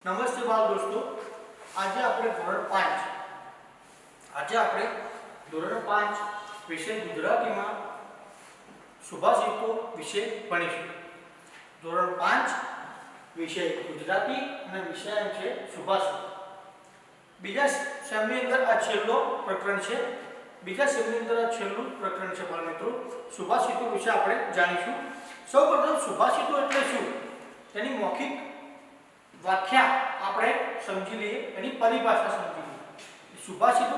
નમસ્તે બાળ દોસ્તો, આજે આપણે ધોરણ 5 વિષય ગુજરાતીમાં સુભાષિતો વિશે ભણીશું. ધોરણ 5 વિષય ગુજરાતી અને વિષય છે સુભાષિતો. બીજા સેમની અંદર આ છેલ્લો પ્રકરણ છે. બાળ મિત્રો, સુભાષિતો વિશે આપણે જાણીશું. સૌપ્રથમ સુભાષિતો એટલે શું તેની મૌખિક વ્યાખ્યા આપણે સમજી લઈએ, એની પરિભાષા સમજી લઈએ. સુભાષિતો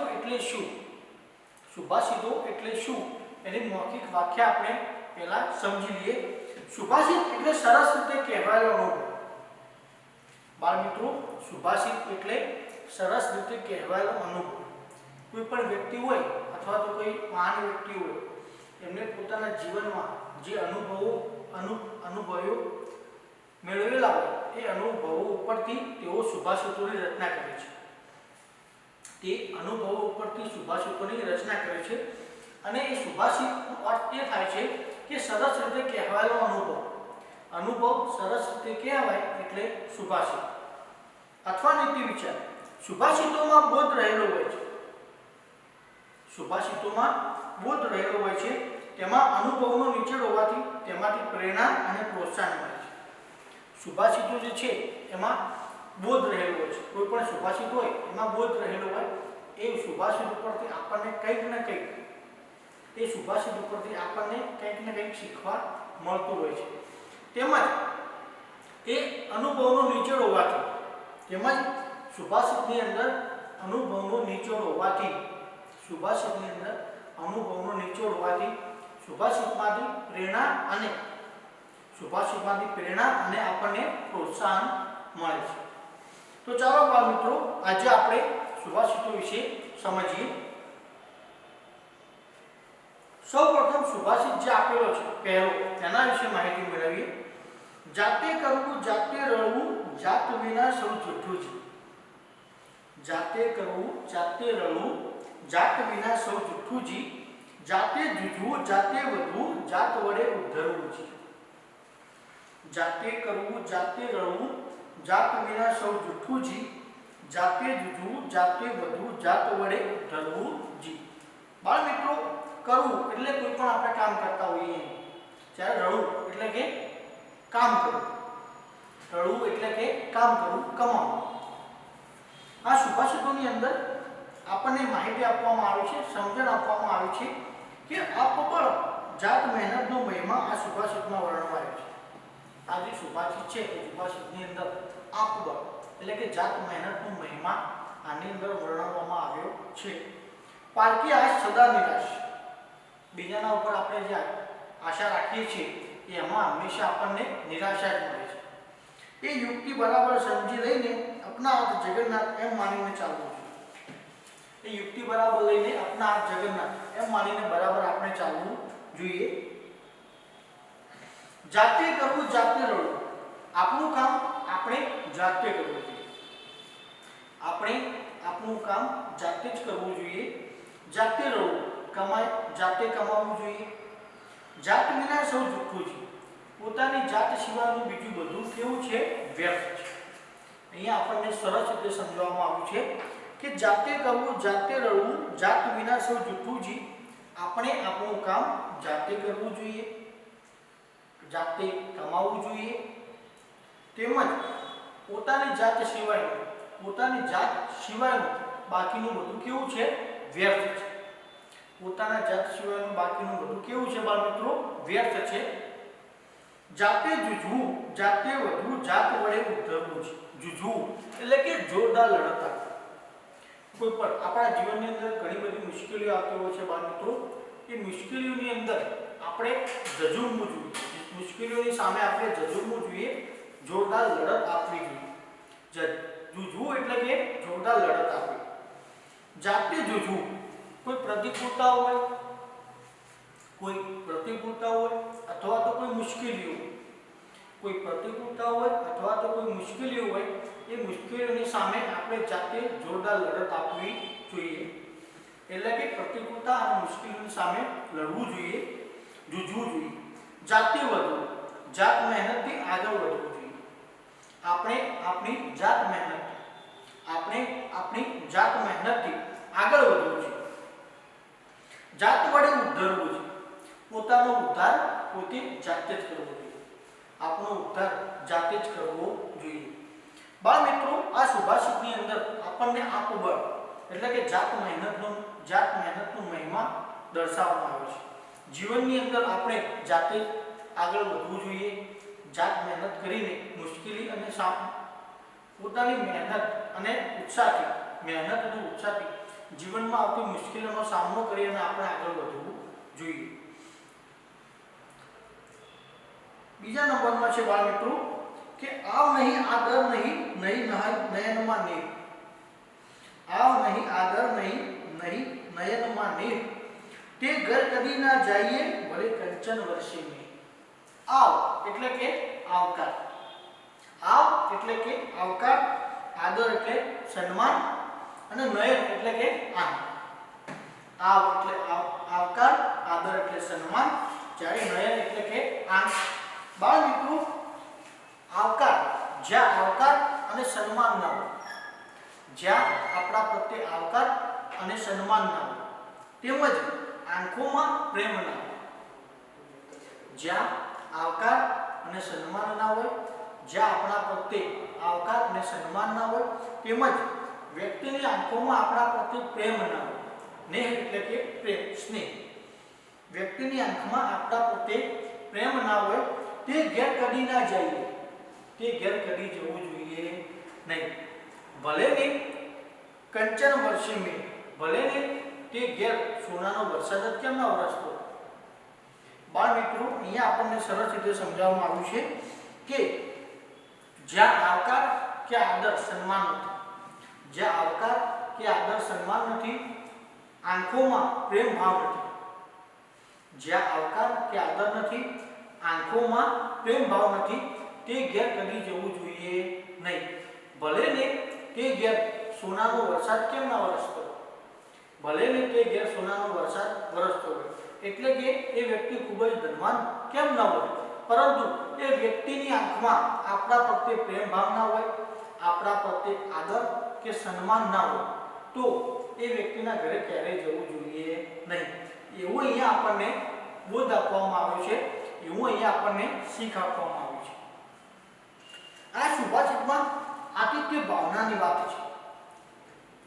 એટલે શું એની મૌખિક વ્યાખ્યા આપણે પહેલા સમજી લઈએ. સુભાષિત એટલે સરસ રીતે કહેવાયેલો અનુભવ. બાળ મિત્રો, સુભાષિત એટલે સરસ રીતે કહેવાયેલો અનુભવ. કોઈ પણ વ્યક્તિ હોય અથવા તો કોઈ મહાન વ્યક્તિ હોય, એમને પોતાના જીવનમાં જે અનુભવો મેળવેલા હોય એ અનુભવો ઉપરથી તેઓ સુભાષિતોની રચના કરે છે. અને એ સુભાષિતનો અર્થ એ થાય છે કે સરસ રીતે કહેવાયેલો અનુભવ સરસ રીતે કહેવાય એટલે સુભાષિત અથવા નીતિ વિચાર. સુભાષિતોમાં બોધ રહેલો હોય છે. તેમાં અનુભવનો નિચોડ હોવાથી તેમાંથી પ્રેરણા અને પ્રોત્સાહન મળે છે. સુભાષિતો જે છે એમાં બોધ રહેલો હોય છે. કોઈ પણ સુભાષિત હોય એમાં બોધ રહેલો હોય. એ સુભાષિત ઉપરથી આપણને કંઈક ને કંઈક શીખવા મળતું હોય છે. તેમજ એ અનુભવનો નિચોડ હોવાથી સુભાષિતની અંદર અનુભવનો નિચોડ હોવાથી સુભાષિતમાંથી પ્રેરણા અને આપણને પ્રોત્સાહન મળે છે. તો ચાલો બાળ મિત્રો, આજે આપણે સુભાષિતો વિશે સમજીએ. સૌપ્રથમ સુભાષિત જે આપેલો છે પહેલો, તેના વિશે માહિતી મેળવીએ. જાતે કરવું જાતે રળવું, જાત વિના સૌ જૂઠું છે. જાતે કરવું જાતે રળવું, જાત વિના સૌ જૂઠું જી. જાતે જૂજવું જાતે વધવું, જાત વડે ઉદ્ધરવું છે. જાતે કરવું જાતે રળવું, જાત વિના સૌ જૂઠું જી. જાતે જૂજવું જાતે વધવું, જાત વડે ઉદ્ધરવું જી. બાળ મિત્રો, કરવું એટલે કોઈ પણ આપણે કામ કરતા હોઈએ, જ્યારે રળવું એટલે કે કામ કરવું, કમાવું. આ સુભાષિતોની અંદર આપણને માહિતી આપવામાં આવી છે, સમજણ આપવામાં આવી છે કે આપબળ જાત મહેનતનો મહિમા આ સુભાષિતમાં વર્ણવાયો છે. આ જે સુભાષિત છે એ સુભાષિતની અંદર આપબળ એટલે કે જાત મહેનતનો મહિમા આની અંદર વર્ણવવામાં આવ્યો છે. પારકી આશ સદા નિરાશ. બીજાના ઉપર આપણે જે આશા રાખીએ છીએ એમાં હંમેશા આપણને નિરાશા જ મળે છે. એ યુક્તિ બરાબર સમજી લઈને આપના હાથ જગન્નાથ એમ માનીને ચાલવું જોઈએ. જાતે કરવું જાતે રળવું. આપણું કામ આપણે જાતે કરવું જોઈએ. જાતે રળવું, જાતે કમાવવું જોઈએ. જાત વિના સૌ જૂઠું છે. પોતાની જાત સિવાયનું બીજું બધું કેવું છે? વ્યર્થ છે. અહીંયા આપણને સરસ રીતે સમજાવવામાં આવ્યું છે કે જાતે કરવું જાતે રળવું, જાત વિના સૌ જૂઠું જી. આપણે આપણું કામ જાતે કરવું જોઈએ, જાતે કમાવવું જોઈએ. તેમજ પોતાની જાત સિવાયનું બાકીનું બધું કેવું છે? વ્યર્થ છે. પોતાના જાત સિવાયનું બાકીનું બધું કેવું છે બાળ મિત્રો? વ્યર્થ છે. જાતે જૂજવું જાતે વધવું, જાત વડે ઉદ્ધરવું છે. જૂજવું એટલે કે જોરદાર લડત આપવી. કોઈ પણ આપણા જીવનની અંદર ઘણી બધી મુશ્કેલીઓ આવતી હોય છે બાળ મિત્રો. એ મુશ્કેલીઓની અંદર આપણે ઝઝૂમવું જોઈએ. મુશ્કેલીઓની સામે આપણે ઝઝૂમવું જોઈએ, જોરદાર લડત આપવી જોઈએ. જૂજવું એટલે કે જોરદાર લડત આપવી. જાતે જૂજવું, કોઈ પ્રતિકૂળતા હોય અથવા તો કોઈ મુશ્કેલીઓ હોય, એ મુશ્કેલીઓની સામે આપણે જાતે જોરદાર લડત આપવી જોઈએ. એટલે કે પ્રતિકૂળતા અને મુશ્કેલીઓની સામે લડવું જોઈએ, જૂજવું જોઈએ. જાતે વધવું, જાત મહેનતથી આગળ વધવું જોઈએ. આપણે આપણી જાત મહેનતથી આગળ વધવું છે, જાત વડે ઉદ્ધરવું છે, પોતાનો ઉદ્ધાર પોતે જાતે જ કરવો જોઈએ, આપણો ઉદ્ધાર જાતે જ કરવો જોઈએ। બાળ મિત્રો, આ સુભાષિતની અંદર આપણને આપબળ એટલે કે જાત મહેનતનો મહિમા દર્શાવવામાં આવ્યો છે। જીવનની અંદર આપણે જાતે આગળ વધવું જોઈએ, જાત મહેનત કરીને મુશ્કેલી અને પોતાની મહેનત અને ઉત્સાહથી જીવનમાં આવતી મુશ્કેલીઓનો સામનો કરીને આપણે આગળ વધવું જોઈએ। બીજા નંબરમાં છે બાળ મિત્રો કે આવ નહીં આદર નહીં નયનમાં નીર, આવ નહીં આદર નહીં નયનમાં નીર, તે ઘર કદી ના જાઈએ ભલે કંચન વર્ષે મેં। આવ એટલે કે આવકાર, આવ એટલે કે આવકાર, આદર એટલે સન્માન અને નયન એટલે કે આનંદ। આવ એટલે આવકાર, આદર એટલે સન્માન, જ્યારે નયન એટલે કે આનંદ। બાળ મિત્રો, આવકાર, જ્યાં આવકાર અને સન્માન ના હોય, જ્યાં આપણા પ્રત્યે આવકાર અને સન્માન ના હોય, તેમજ આંખોમાં પ્રેમ ના હોય, જ્યાં આવકાર અને સન્માન ના હોય, જ્યાં આપણા પ્રત્યે આવકાર અને સન્માન ના હોય, તેમજ વ્યક્તિની આંખોમાં આપણા પ્રત્યે પ્રેમ ના હોય, સ્નેહ એટલે કે પ્રેમ, સ્નેહ, વ્યક્તિની આંખમાં આપણા પ્રત્યે પ્રેમ ના હોય, તે ઘેર કદી ના જઈએ, તે ઘેર કદી જવું જોઈએ નહીં। ભલે ને કંચન વર્ષે મેં, ભલે ને તે ઘેર સોનાનો વરસાદ જ કેમ ના વરસતો। બાળ મિત્રો, અહીંયા આપણને સરસ રીતે સમજાવવામાં આવ્યું છે કે જ્યાં આવકાર કે આદર સન્માન નથી, જ્યાં આવકાર કે આદર સન્માન નથી, આંખોમાં પ્રેમ ભાવ નથી, જ્યાં આવકાર કે આદર નથી, આંખોમાં પ્રેમ ભાવ નથી, તે ઘેર કદી જવું જોઈએ નહીં। ભલે ને તે ઘેર સોનાનો વરસાદ કેમ ના વરસતો, ભલે ને તે ઘેર સોનાનો વરસાદ વરસતો હોય, એટલે કે એ વ્યક્તિ ખૂબ જ ધનવાન કેમ ન હોય, પરંતુ એ વ્યક્તિની આંખમાં આપણા પ્રત્યે પ્રેમ ભાવ ના હોય, આપણા પ્રત્યે આદર કે સન્માન ના હોય, તો એ વ્યક્તિના ઘરે ક્યારેય જવું જોઈએ નહીં। એવું અહીંયા આપણને બોધ આપવામાં આવ્યો છે, એવું અહીંયા આપણને શીખ આપવામાં આવ્યું છે। આ સુભાષિતમાં આતિથ્ય ભાવનાની વાત છે।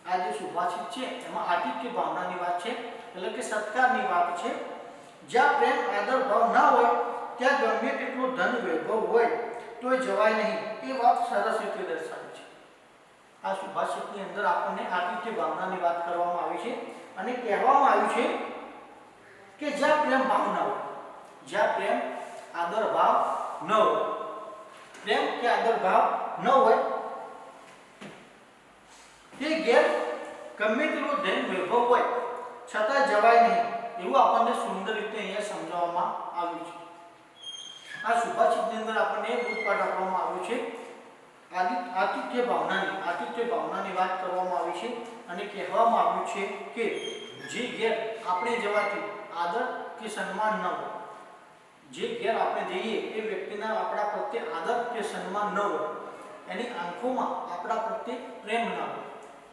આ જે સુભાષિત છે એમાં આતિથ્ય ભાવનાની વાત છે, એટલે કે સત્કારની વાત છે। જ્યાં પ્રેમ આદર ભાવ ના હોય, ત્યાં ગમે તેટલું ધન વૈભવ હોય તો જવાય નહીં, એ વાત સરસ રીતે દર્શાવી છે। આ સુભાષિતની અંદર આપણને આતિથ્ય ભાવનાની વાત કરવામાં આવી છે અને કહેવામાં આવ્યું છે કે જ્યાં પ્રેમ ભાવ ન હોય, જ્યાં પ્રેમ આદર ભાવ ન હોય, પ્રેમ કે આદર ભાવ ન હોય, તે ઘેર ગમે તેટલું ધન વૈભવ હોય છતાં જવાય નહીં, એવું આપણને સુંદર રીતે અહીંયા સમજાવવામાં આવ્યું છે। આ સુભાષિતની અંદર આપણને બોધપાઠ આપવામાં આવ્યું છે, આતિથ્ય ભાવનાની વાત કરવામાં આવી છે અને કહેવામાં આવ્યું છે કે જે ઘેર આપણે જવાથી આદર કે સન્માન ન હોય, જે ઘેર આપણે જઈએ એ વ્યક્તિના આપણા પ્રત્યે આદર કે સન્માન ન હોય, એની આંખોમાં આપણા પ્રત્યે પ્રેમ ન હોય,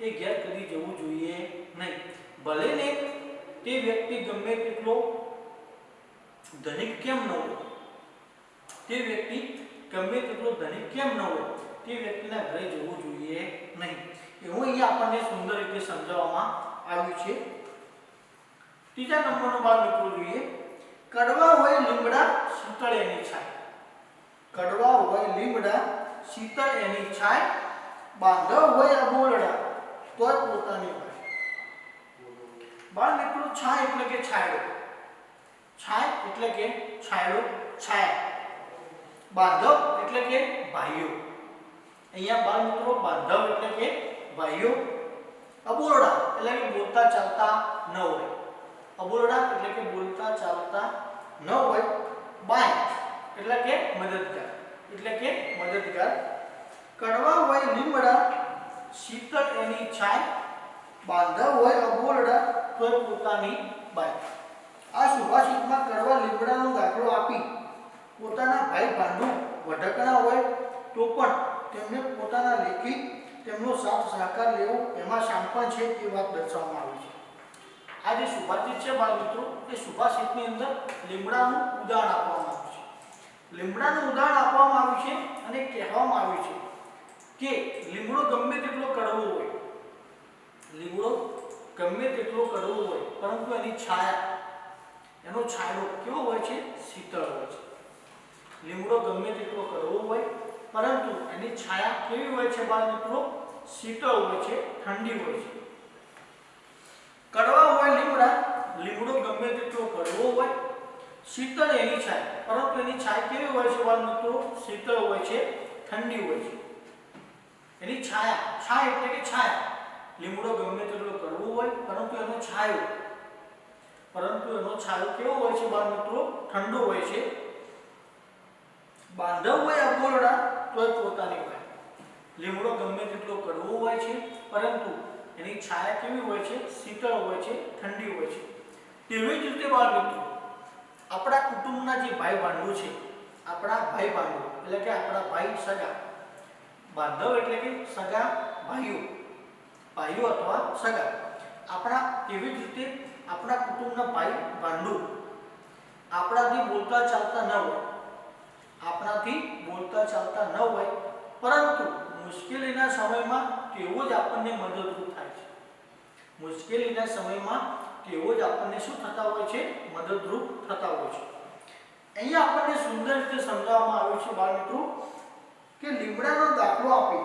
એ ઘેર કદી જવું જોઈએ નહીં। ભલે ને તે વ્યક્તિ ગમે તેટલો ધનિક કેમ ન હોય, તે વ્યક્તિ ગમે તેટલો ધનિક કેમ ન હોય, તે વ્યક્તિના ઘરે જવું જોઈએ નહીં, એવું અહીંયા આપણને સુંદર રીતે સમજાવવામાં આવ્યું છે। ત્રીજા નંબરનો બાળ મિત્રો જોઈએ, કડવા હોય લીમડા શીતળ એની છાય, કડવા હોય લીમડા શીતળ એની છાય, બાંધવ હોય અબોલડા તોય પોતાની ભાઈ। બાળ મિત્રો, છાય એટલે કે છાયડો, છાય એટલે કે છાયડો, છાયા, બાંધવ એટલે કે ભાઈઓ, અહીંયા બાળ મિત્રો બાંધવ એટલે કે ભાઈઓ, અબોલડા એટલે કે બોલતા ચાલતા ન હોય, અબોલડા એટલે કે બોલતા ચાલતા ન હોય, બાય એટલે કે મદદગાર, કડવા હોય લીમડા શીતળ એની છાય, બાંધવ હોય અબોલડા તોય પોતાની બાય। આ સુભાષિતમાં કડવા લીમડાનો દાખલો આપી પોતાના ભાઈ ભાંડુ વઢકણા હોય તો પણ તેમને પોતાના લેખી તેમનો સાથ સહકાર લેવો એમાં શાણપણ છે એ વાત દર્શાવવામાં આવી છે. આ જે સુભાષિત છે બાળ મિત્રો, એ સુભાષિતની અંદર લીમડાનું ઉદાહરણ આપવામાં આવ્યું છે. લીમડાનું ઉદાહરણ આપવામાં આવ્યું છે અને કહેવામાં આવ્યું છે કે લીમડો ગમે તેટલો કડવો હોય, લીમડો ગમે તેટલો કડવો હોય, પરંતુ એની છાયા, એનો છાંયડો કેવો હોય છે? શીતળ હોય છે. લીમડો ગમે તેટલો કડવો હોય, પરંતુ એની છાયા કેવી હોય છે બાળ મિત્રો? શીતળ હોય છે, ઠંડી હોય છે. કડવા હોય લીમડા, લીમડો ગમે તેટલો કડવો હોય, શીતળ એની છાયા, પરંતુ એની છાયા કેવી હોય છે બાળ મિત્રો? શીતળ હોય છે, ઠંડી હોય છે. એની છાયા, છાયા એટલે કે છાયા, લીમડો ગમે તેટલો કડવો હોય, પરંતુ એનો છાયો કેવો હોય છે બાળ મિત્રો? ઠંડો હોય છે. બાંધવ હોય અબોરડા તોય પોતાની હોય. લીમડો ગમે તેટલો કડવો હોય છે, પરંતુ એની છાયા કેવી હોય છે? શીતળ હોય છે, ઠંડી હોય છે. તેવી જ રીતે બાળ મિત્રો, આપણા કુટુંબના જે ભાઈ ભાંડુ છે, આપણા ભાઈ ભાંડુ એટલે કે આપણા ભાઈ સગા, બાંધવ એટલે કે સગા ભાઈઓ અથવા સગા. આપણા તેવી જ રીતે આપણા કુટુંબના ભાઈ ભાંડુ આપણાથી બોલતા ચાલતા ન હોય, પરંતુ મુશ્કેલીના સમયમાં તેઓ જ આપણને મદદરૂપ થાય છે. મુશ્કેલીના સમયમાં તેઓ જ આપણને શું થતા હોય છે? મદદરૂપ થતા હોય છે. અહીંયા આપણને સુંદર રીતે સમજાવવામાં આવ્યું છે બાળ મિત્રો કે લીમડાનો દાખલો આપી,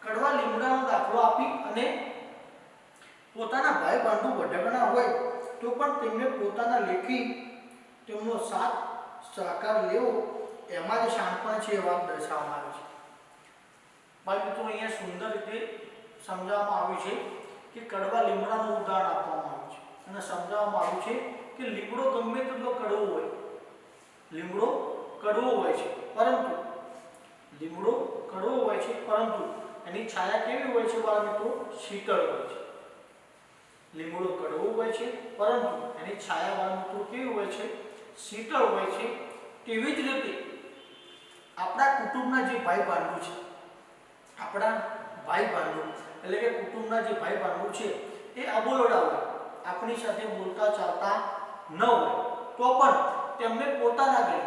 કડવા લીમડાનો દાખલો આપી અને પોતાના ભાઈ ભાંડુ ભટકણા હોય તો પણ તેમને પોતાના લેખી તેમનો સાથ સહકાર લેવો એમાં જ શાણપણ છે એ વાત દર્શાવવામાં આવી છે. બાળ મિત્રો, અહીંયા સુંદર રીતે સમજાવવામાં આવ્યું છે કે કડવા લીમડાનું ઉદાહરણ આપવામાં આવ્યું છે અને સમજાવવામાં આવ્યું છે કે લીમડો ગમે તેટલો કડવો હોય, લીમડો કડવો હોય છે, પરંતુ એની છાયા કેવી હોય છે બાળ મિત્રો? શીતળ હોય છે. લીમડો કડવો હોય છે, પરંતુ એની છાયા બાળ મિત્રો કેવી હોય છે? શીતળ હોય છે. તેવી જ રીતે આપણા કુટુંબના જે ભાઈ ભાંડુ છે, એટલે કે કુટુંબના જે ભાઈ ભાંડુ છે એ અબોલડા હોય, આપણી સાથે બોલતા ચાલતા ન હોય, તો પણ તેમને પોતાના ઘરે,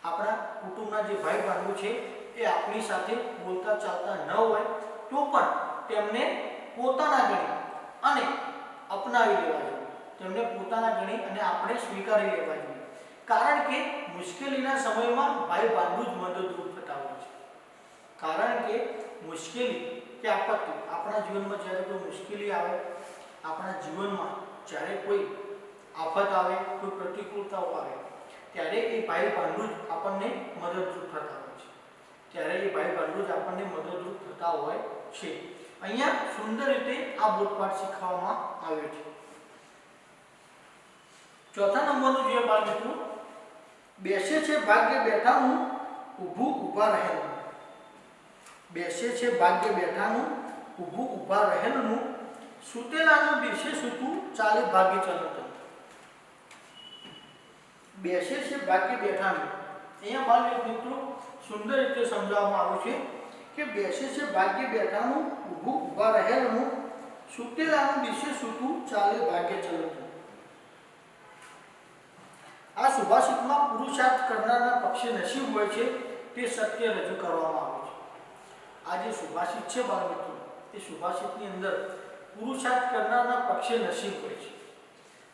આપણા કુટુંબના જે ભાઈ ભાંડુ છે એ આપણી સાથે બોલતા ચાલતા ન હોય, તો પણ તેમને પોતાના ઘરે અને અપનાવી લેવા જોઈએ. તેમને પોતાના ઘરે અને આપણે સ્વીકારી લેવા જોઈએ. કારણ કે મુશ્કેલીના સમયમાં ભાઈ ભાંડુ જ મદદરૂપ થતા હોય છે. કારણ કે મુશ્કેલી કે આપત્તિ, આપણા જીવનમાં જ્યારે કોઈ મુશ્કેલી આવે, આપણા જીવનમાં જ્યારે કોઈ આફત આવે, કોઈ પ્રતિકૂળતાઓ આવે, ત્યારે એ ભાઈ ભાંડુ જ આપણને મદદરૂપ થતા હોય છે. અહીંયા સુંદર રીતે આ બોધપાઠ શીખવવામાં આવ્યો છે. ચોથા નંબરનું જે બાળ મિત્રો, બેસે છે ભાગ્ય બેઠાનું, ઊભું ઊભા રહેલું. બેસે છે ભાગ્ય બેઠાનું, ઊભું ઊભા રહેલું, સૂતેલાનું બેસે સૂતું, ચાલે ભાગ્ય ચલતું. બેસે છે ભાગ્ય બેઠાનું, અહીંયા બાળ મિત્રો સુંદર રીતે સમજાવવામાં આવ્યું છે કે બેસે છે ભાગ્ય બેઠાનું, ઊભું ઊભા રહેલું, સૂતેલાનું બેસે સૂતું, ચાલે ભાગ્ય ચલતું. આ સુભાષિતમાં પુરુષાર્થ કરનારના પક્ષે નસીબ હોય છે તે સત્ય રજૂ કરવામાં આવે છે. આ જે સુભાષિત છે બાળ મિત્રો, એ સુભાષિતની અંદર પુરુષાર્થ કરનારના પક્ષે નસીબ હોય છે.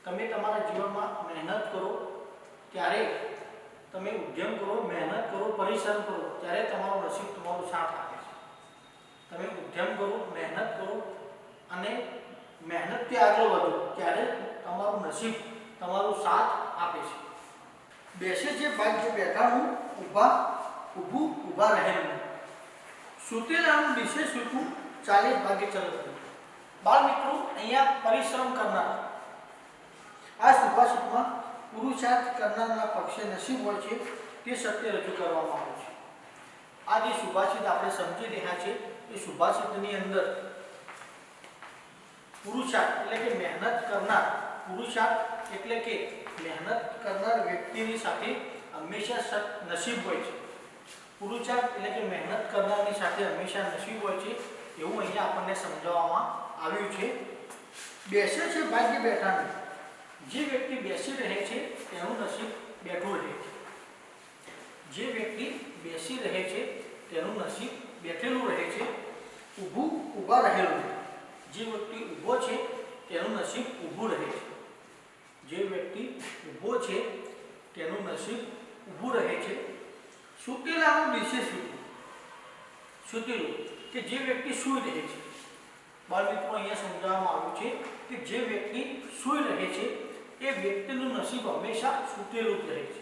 તમે તમારા જીવનમાં મહેનત કરો ત્યારે, તમે ઉદ્યમ કરો, મહેનત કરો, પરિશ્રમ કરો, ત્યારે તમારું નસીબ તમારો સાથ આપે છે. તમે ઉદ્યમ કરો, મહેનત કરો અને મહેનતથી આગળ વધો, ત્યારે તમારું નસીબ તમારો સાથ આપે છે. બેસે છે ભાગ્ય બેઠાનું, ઊભું ઊભા રહેલું, સૂતેલાનું બેસે સૂતું, ચાલે ભાગ્ય ચલતું. બાળ મિત્રો, અહીંયા પરિશ્રમ કરનાર, આ સુભાષિતમાં પુરુષાર્થ કરનારના પક્ષે નસીબ હોય છે તે સત્ય રજૂ કરવામાં આવે છે. આ જે સુભાષિત આપણે સમજી રહ્યા છે એ સુભાષિતની અંદર પુરુષાર્થ એટલે કે મહેનત કરનાર, પુરુષાર્થ એટલે કે મહેનત કરનાર વ્યક્તિની સાથે હંમેશા નસીબ હોય છે. પુરુષાર્થ એટલે કે મહેનત કરનારની સાથે હંમેશા નસીબ હોય છે એવું અહીંયા આપણને સમજાવવામાં આવ્યું છે. બેસે છે ભાગ્ય બેઠાનું. જે વ્યક્તિ બેસી રહે છે તેનું નસીબ બેઠું રહે છે. જે વ્યક્તિ બેસી રહે છે તેનું નસીબ બેઠેલું રહે છે. ઊભા રહેલું. જે વ્યક્તિ ઊભો છે તેનું નસીબ ઊભું રહે છે. જે વ્યક્તિ ઊભો છે તેનું નસીબ ઊભું રહે છે. સૂતેલાનું દિશે સૂતું. સૂતેલું કે જે વ્યક્તિ સૂઈ રહે છે. બાળ મિત્રો અહીંયા સમજાવવામાં આવ્યું છે કે જે વ્યક્તિ સૂઈ રહે છે એ વ્યક્તિનું નસીબ હંમેશા સૂતેલું જ રહે છે.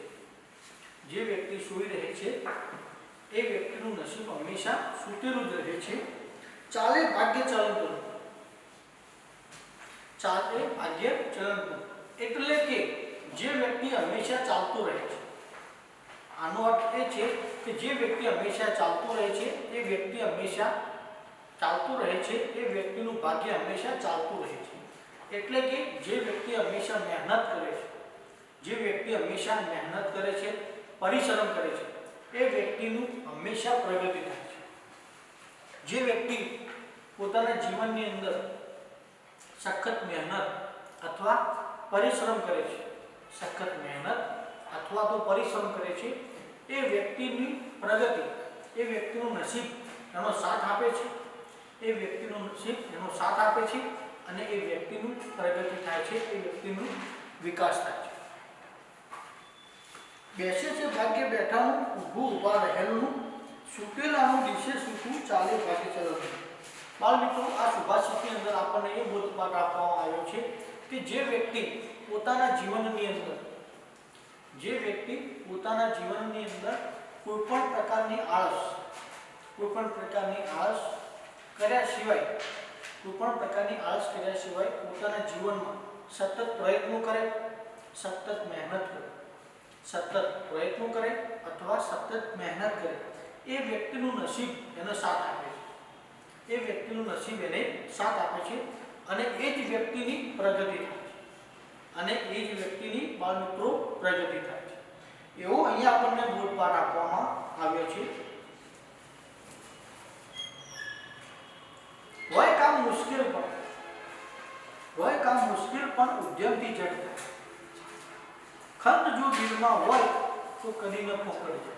જે વ્યક્તિ સૂઈ રહે છે એ વ્યક્તિનું નસીબ હંમેશા સૂતેલું જ રહે છે. ચાલે ભાગ્ય ચલંતું. ચાલે ભાગ્ય ચલંતું એટલે કે જે વ્યક્તિ હંમેશા ચાલતું રહે છે. આનો અર્થ એ છે કે જે વ્યક્તિ હંમેશા ચાલતું રહે છે એ વ્યક્તિ હંમેશા ચાલતું રહે છે એ વ્યક્તિનું ભાગ્ય હંમેશા ચાલતું રહે છે. એટલે કે જે વ્યક્તિ હંમેશા મહેનત કરે છે, જે વ્યક્તિ હંમેશા મહેનત કરે છે, પરિશ્રમ કરે છે એ વ્યક્તિનું હંમેશા પ્રગતિ થાય છે. જે વ્યક્તિ પોતાના જીવનની અંદર સખત મહેનત અથવા પરિશ્રમ કરે છે, સખત મહેનત અથવા તો પરિશ્રમ કરે છે એ વ્યક્તિની પ્રગતિ, એ વ્યક્તિનું નસીબ એનો સાથ આપે છે. એ વ્યક્તિનું નસીબ એનો સાથ આપે છે અને એ વ્યક્તિનું પ્રગતિ થાય છે, એ વ્યક્તિનું વિકાસ થાય છે. બેસે છે ભાગ્ય બેઠાનું, ઊભું ઊભા રહેલું, સૂતેલાનું દિશે સૂતું, ચાલે ભાગ્ય ચલતું. બાળ મિત્રો, આ સુભાષિતની અંદર આપણને એ બોધપાઠ આપવામાં આવ્યો છે કે જે વ્યક્તિ પોતાના જીવનની અંદર કોઈ પણ પ્રકારની આળસ કર્યા સિવાય પોતાના જીવનમાં સતત પ્રયત્નો કરે, સતત પ્રયત્નો કરે અથવા સતત મહેનત કરે એ વ્યક્તિનું નસીબ એને સાથ આપે છે. એ વ્યક્તિનું નસીબ એને સાથ આપે છે અને એ જ વ્યક્તિની પ્રગતિ થાય છે. અને એ જ વ્યક્તિની બાળ મિત્રો પ્રગતિ થાય છે. એવો અહીંયા આપણને બોધપાઠ આપવામાં આવ્યો છે. હોય કામ મુશ્કેલ પણ ઉદ્યમથી જડ થાય. ખંત જો દિલમાં હોય તો કદી ન ફોકડે જાય.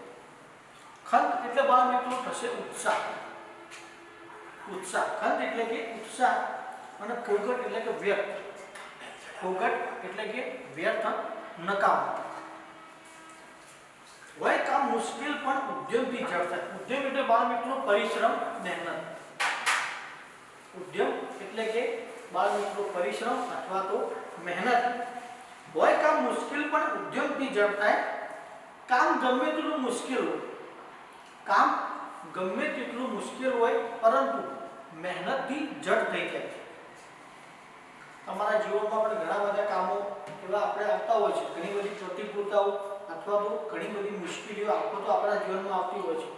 ખંત એટલે બાળ મિત્રો થશે ઉત્સાહ. ખંત એટલે કે ઉત્સાહ અને ફોગટ એટલે કે વ્યર્થ. નકામું. હોય કામ મુશ્કેલ પણ ઉદ્યમથી જડ થાય. ઉદ્યમ એટલે બાળ મિત્રો પરિશ્રમ, મહેનત. ઉદ્યમ એટલે કે બાળ મિત્રો પરિશ્રમ અથવા તો મહેનત. હોય કામ મુશ્કેલ પણ ઉદ્યમથી જડ થાય. કામ ગમે તેટલું મુશ્કેલ હોય પરંતુ મહેનતથી જડ થઈ જાય છે. તમારા જીવનમાં પણ ઘણા બધા કામો એવા આપણે આવતા હોય છે, ઘણી બધી પ્રતિકૂળતાઓ અથવા તો ઘણી બધી મુશ્કેલીઓ આફતો આપણા જીવનમાં આવતી હોય છે,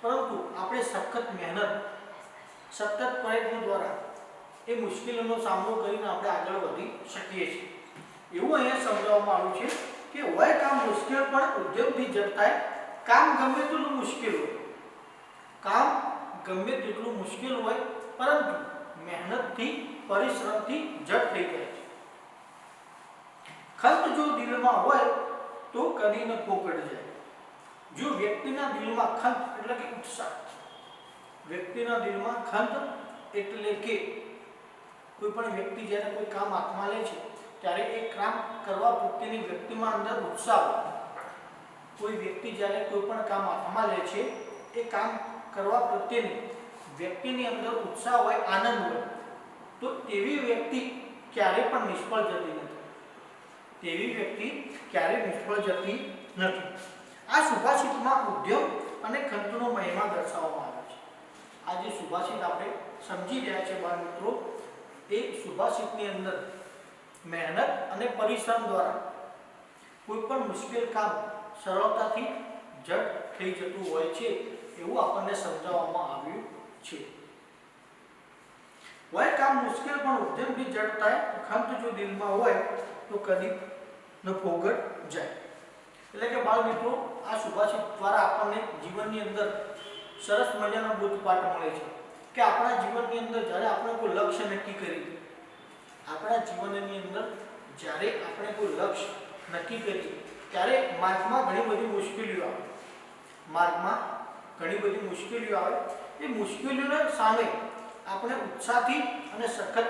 પરંતુ આપણે સખત મહેનત, સતત પ્રયત્નો દ્વારા એ મુશ્કેલીઓનો સામનો કરીને આપણે આગળ વધી શકીએ છીએ. એવું અહીંયા સમજાવવામાં આવ્યું છે કે હોય કામ મુશ્કેલ પણ ઉદ્યમથી જડ થાય. કામ ગમે તેટલું મુશ્કેલ હોય પરંતુ મહેનતથી, પરિશ્રમથી જડ થઈ જાય છે. ખંત જો દિલમાં હોય તો કદી ન પોકળ જાય. જો વ્યક્તિના દિલમાં ખંત એટલે કે ઉત્સાહ, એટલે કે કોઈ પણ વ્યક્તિ જ્યારે કોઈ કામ હાથમાં લે છે ત્યારે એ કામ કરવા પ્રત્યેની વ્યક્તિમાં અંદર ઉત્સાહ હોય. કોઈ વ્યક્તિ જ્યારે કોઈ પણ કામ હાથમાં લે છે એ કામ કરવા પ્રત્યેની વ્યક્તિની અંદર ઉત્સાહ હોય, આનંદ હોય, તો તેવી વ્યક્તિ ક્યારે પણ નિષ્ફળ જતી નથી. આ સુભાષિતમાં ઉદ્યમ અને ખંતનો મહિમા દર્શાવવામાં આવ્યો છે. આ જે સુભાષિત આપણે સમજી રહ્યા છે બાળ મિત્રો, એ સુભાષિતની અંદર મહેનત અને પરિશ્રમ દ્વારા કોઈ પણ મુશ્કેલ કામ સરળતાથી જડ થઈ જતું હોય છે એવું આપણને સમજાવવામાં આવ્યું છે. હોય કામ મુશ્કેલ પણ ઉદ્યમથી જડ થાય. ખંત જો દિલમાં હોય તો કદી ન ફોગટ જાય. એટલે કે બાળ મિત્રો આ સુભાષિત દ્વારા આપણને જીવનની અંદર સરસ મજાનો બોધપાઠ મળે છે કે આપણા જીવનની અંદર જ્યારે આપણે કોઈ લક્ષ્ય નક્કી કરીએ, આપણા જીવનની અંદર જ્યારે આપણે કોઈ લક્ષ્ય નક્કી કરીએ ત્યારે માર્ગમાં ઘણી બધી મુશ્કેલીઓ આવે, માર્ગમાં ઘણી બધી મુશ્કેલીઓ આવે. એ મુશ્કેલીઓના સામે આપણે ઉત્સાહથી અને સખત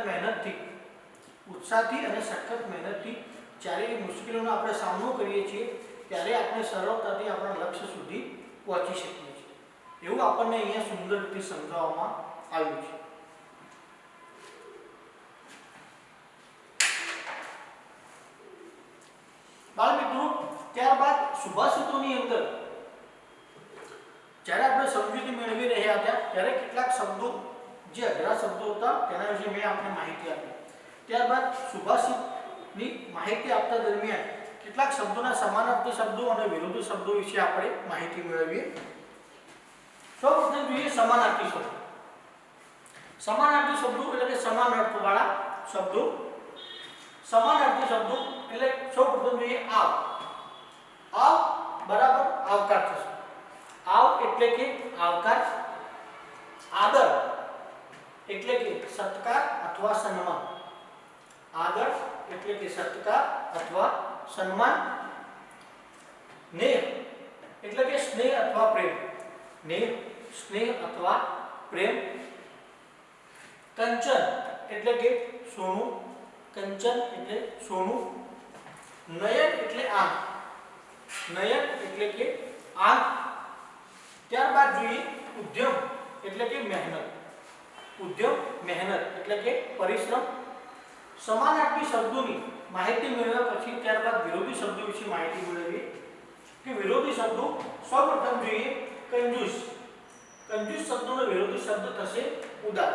મહેનતથી જ્યારે એ મુશ્કેલીઓનો આપણે સામનો કરીએ છીએ ત્યારે આપણે સરળતાથી આપણા લક્ષ્ય સુધી પહોંચી શકીએ છીએ. એવું આપણને અહીંયા સુંદર રીતે સમજાવવામાં આવ્યું છે. બાળ મિત્રો ત્યારબાદ સુભાષિતોની અંદર જ્યારે આપણે સમજૂતી મેળવી રહ્યા હતા ત્યારે કેટલાક શબ્દો જે અઘરા શબ્દો હતા તેના વિશે મેં આપને માહિતી આપી. ત્યારબાદ સુભાષિતની માહિતી આપતા દરમિયાન કેટલાક શબ્દોના સમાનાર્થી શબ્દો અને વિરોધી શબ્દો વિશે આપણે માહિતી મેળવીએ. સૌપ્રથમ જોઈએ સમાનાર્થી શબ્દો. સમાનાર્થી શબ્દો એટલે કે સમાન અર્થવાળા શબ્દો. સમાનાર્થી શબ્દો એટલે સૌપ્રથમ જોઈએ આવ. આવ બરાબર આવકાર થશે. આવ એટલે કે આવકાર. આદર એટલે કે સત્કાર અથવા સન્માન. આદર એટલે કે સત્કાર અથવા સન્માન. નેહ એટલે કે સ્નેહ અથવા પ્રેમ. નેહ સ્નેહ અથવા પ્રેમ. કંચન એટલે કે સોનું. કંચન એટલે સોનું. નયન એટલે આંખ. નયન એટલે કે આંખ. ત્યારબાદ જોઈએ ઉદ્યમ એટલે કે મહેનત. ઉદ્યમ મહેનત એટલે કે પરિશ્રમ. સમાનાર્થી શબ્દોની માહિતી મેળવ્યા પછી ત્યારબાદ વિરોધી શબ્દો વિશે માહિતી મેળવીએ કે વિરોધી શબ્દો સૌપ્રથમ જોઈએ કંજૂસ. કંજૂસ શબ્દોનો વિરોધી શબ્દ થશે ઉદાર.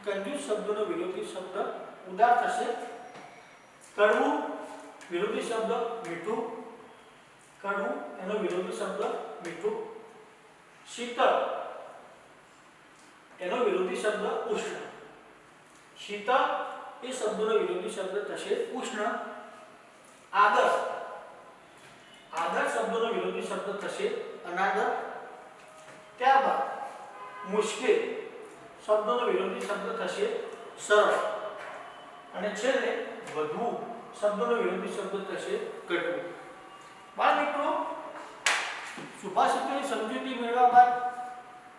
કંજૂસ શબ્દોનો વિરોધી શબ્દ ઉદાર થશે. કડવું વિરોધી શબ્દ મીઠું. કડવું એનો વિરોધી શબ્દ મીઠું. શીતળ એનો વિરોધી શબ્દ ઉષ્ણ. શીતળ એ શબ્દોનો વિરોધી શબ્દ થશે ઉષ્ણ. આદર. આદર શબ્દોનો વિરોધી શબ્દ થશે અનાદર. ત્યારબાદ મુશ્કેલ શબ્દોનો વિરોધી શબ્દ થશે સરળ. અને છેલ્લે વધવું શબ્દોનો વિરોધી શબ્દ થશે ઘટવું. બાળ મિત્રો સુભાષિતોની સમજૂતી મેળવ્યા બાદ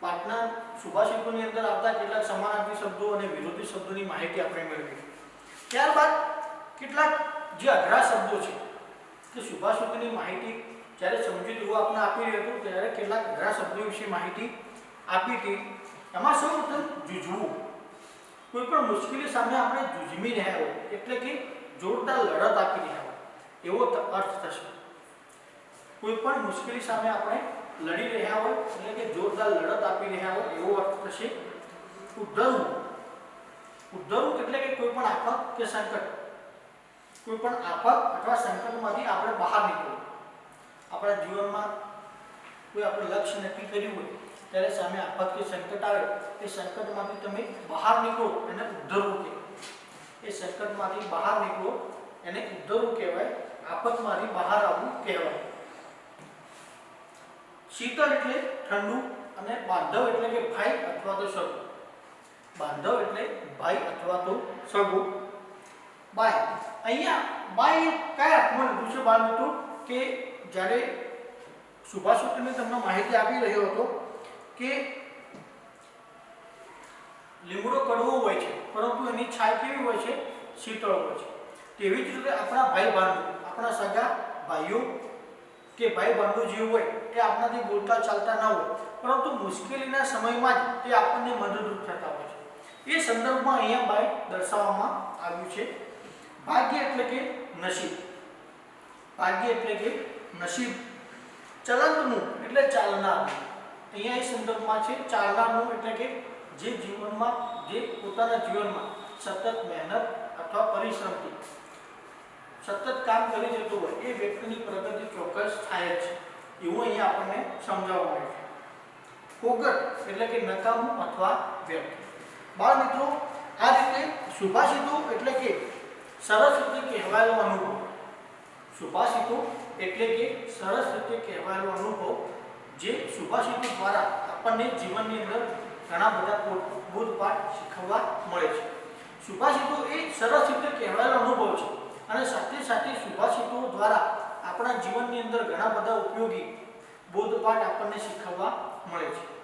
પાઠના સુભાષિતોની અંદર આવતા કેટલાક સમાનાર્થી શબ્દો અને વિરોધી શબ્દોની માહિતી આપણે મેળવી. ત્યારબાદ કેટલાક જે અઘરા શબ્દો છે કે સુભાષિતોની માહિતી જ્યારે સમજૂતી હું આપને આપી રહ્યો હતો ત્યારે કેટલાક અઘરા શબ્દો વિશે માહિતી આપી હતી. એમાં સૌપ્રથમ જૂઝવું. કોઈ પણ મુશ્કેલી સામે આપણે જૂઝમી રહ્યા હોય એટલે કે જોરદાર લડત આપી રહ્યા હોય એવો અર્થ થશે. કોઈ પણ મુશ્કેલી સામે આપણે લડી રહ્યા હોય એટલે કે જોરદાર લડત આપી રહ્યા હોય એવો અર્થ થશે. ઉદ્ધરવું. ઉદ્ધરવું એટલે કે કોઈ પણ આફત કે સંકટ. કોઈ પણ આફત અથવા સંકટમાંથી આપણે બહાર નીકળવું. આપણા જીવનમાં કોઈ આપણે લક્ષ્ય નક્કી કર્યું હોય ત્યારે સામે આફત કે સંકટ આવે એ સંકટમાંથી તમે બહાર નીકળો એને ઉદ્ધરવું કહેવાય. એ સંકટમાંથી બહાર નીકળો એને ઉદ્ધરવું કહેવાય. આફતમાંથી બહાર આવવું કહેવાય. શીતળ એટલે ઠંડુ અને બાંધવ એટલે કે ભાઈ અથવા તો સગો. બાંધવ એટલે ભાઈ અથવા તો સગો. બાય. અહીંયા બાય કયા અર્થમાં લીધું છે બાળ મિત્રો કે જ્યારે સુભાષિતોની તમને માહિતી આપી રહ્યો હતો કે લીમડો કડવો હોય છે પરંતુ એની છાલ કેવી હોય છે? શીતળ હોય છે. તેવી જ રીતે આપણા ભાઈ ભાંડુ, આપણા સગા ભાઈઓ કે ભાઈ ભાંડુ જે હોય એ આપણાથી બોલતા ચાલતા ના હોય પરંતુ મુશ્કેલીના સમયમાં જ તે આપણને મદદરૂપ થતા હોય છે. એ સંદર્ભમાં અહીંયા બાય દર્શાવવામાં આવ્યું છે. ભાગ્ય એટલે કે નસીબ. ભાગ્ય એટલે કે નસીબ. ચલંતનું એટલે ચાલનાર. અહીંયા એ સંદર્ભમાં છે ચાલનારનું એટલે કે જે જીવનમાં જે પોતાના જીવનમાં સતત મહેનત અથવા પરિશ્રમથી સતત કામ કરી જતો હોય એ વ્યક્તિની પ્રગતિ ચોક્કસ થાય છે એવું અહીંયા આપણને સમજાવવામાં આવ્યું છે. ફોગટ એટલે કે નકામું અથવા વ્યર્થ. બાળ મિત્રો આ રીતે સુભાષિતો એટલે કે સરસ રીતે કહેવાયેલો અનુભવ. સુભાષિતો એટલે કે સરસ રીતે કહેવાયેલો અનુભવ, જે સુભાષિતો દ્વારા આપણને જીવનની અંદર ઘણા બધા બોધપાઠ શીખવવા મળે છે. સુભાષિતો એ સરસ રીતે કહેવાયેલો અનુભવ છે અને સાથે સાથે સુભાષિતો દ્વારા આપણા જીવનની અંદર ઘણા બધા ઉપયોગી બોધપાઠ આપણને શીખવવા મળે છે.